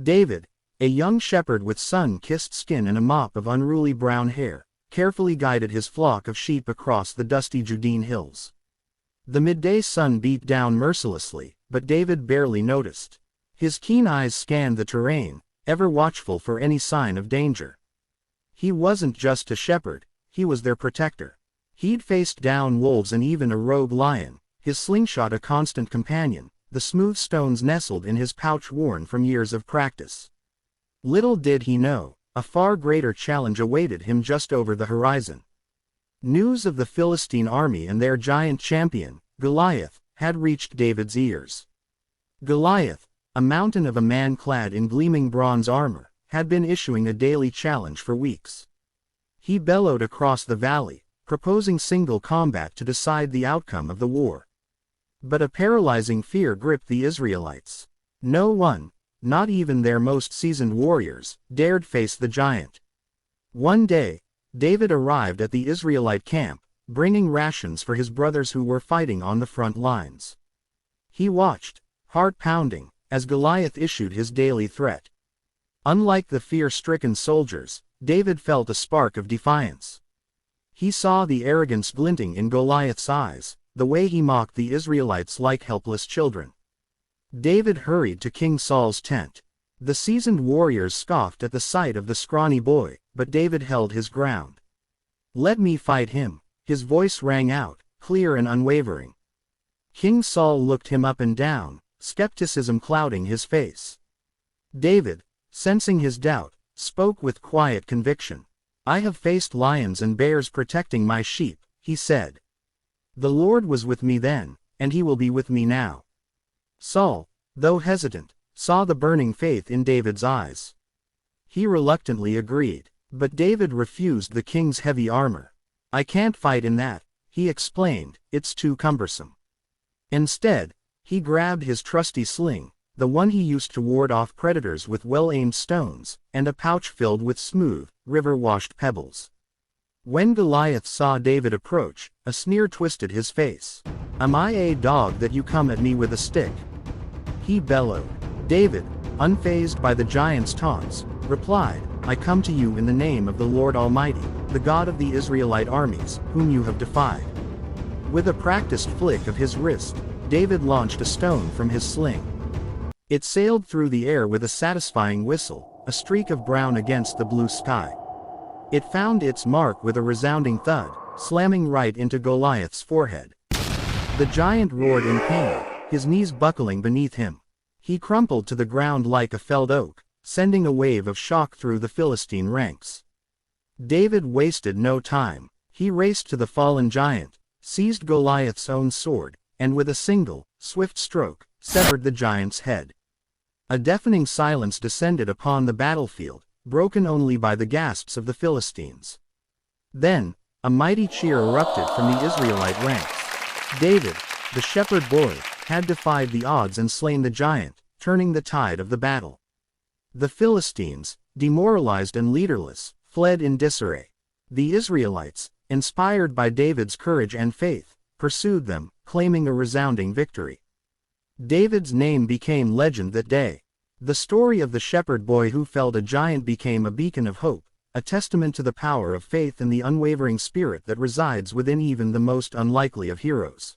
David, a young shepherd with sun-kissed skin and a mop of unruly brown hair, carefully guided his flock of sheep across the dusty Judean hills. The midday sun beat down mercilessly, but David barely noticed. His keen eyes scanned the terrain, ever watchful for any sign of danger. He wasn't just a shepherd, he was their protector. He'd faced down wolves and even a rogue lion, his slingshot a constant companion, the smooth stones nestled in his pouch worn from years of practice. Little did he know, a far greater challenge awaited him just over the horizon. News of the Philistine army and their giant champion, Goliath, had reached David's ears. Goliath, a mountain of a man clad in gleaming bronze armor, had been issuing a daily challenge for weeks. He bellowed across the valley, proposing single combat to decide the outcome of the war. But a paralyzing fear gripped the Israelites. No one, not even their most seasoned warriors, dared face the giant. One day, David arrived at the Israelite camp, bringing rations for his brothers who were fighting on the front lines. He watched, heart pounding, as Goliath issued his daily threat. Unlike the fear-stricken soldiers, David felt a spark of defiance. He saw the arrogance glinting in Goliath's eyes, the way he mocked the Israelites like helpless children. David hurried to King Saul's tent. The seasoned warriors scoffed at the sight of the scrawny boy, but David held his ground. "Let me fight him," his voice rang out, clear and unwavering. King Saul looked him up and down, skepticism clouding his face. David, sensing his doubt, spoke with quiet conviction. "I have faced lions and bears protecting my sheep," he said. "The Lord was with me then, and he will be with me now." Saul, though hesitant, saw the burning faith in David's eyes. He reluctantly agreed, but David refused the king's heavy armor. "I can't fight in that," he explained, "it's too cumbersome." Instead, he grabbed his trusty sling, the one he used to ward off predators with well-aimed stones, and a pouch filled with smooth, river-washed pebbles. When Goliath saw David approach, a sneer twisted his face. "Am I a dog that you come at me with a stick?" he bellowed. David, unfazed by the giant's taunts, replied, "I come to you in the name of the Lord Almighty, the God of the Israelite armies, whom you have defied." With a practiced flick of his wrist, David launched a stone from his sling. It sailed through the air with a satisfying whistle, a streak of brown against the blue sky. It found its mark with a resounding thud, slamming right into Goliath's forehead. The giant roared in pain, his knees buckling beneath him. He crumpled to the ground like a felled oak, sending a wave of shock through the Philistine ranks. David wasted no time. He raced to the fallen giant, seized Goliath's own sword, and with a single, swift stroke, severed the giant's head. A deafening silence descended upon the battlefield, broken only by the gasps of the Philistines. Then, a mighty cheer erupted from the Israelite ranks. David, the shepherd boy, had defied the odds and slain the giant, turning the tide of the battle. The Philistines, demoralized and leaderless, fled in disarray. The Israelites, inspired by David's courage and faith, pursued them, claiming a resounding victory. David's name became legend that day. The story of the shepherd boy who felled a giant became a beacon of hope, a testament to the power of faith and the unwavering spirit that resides within even the most unlikely of heroes.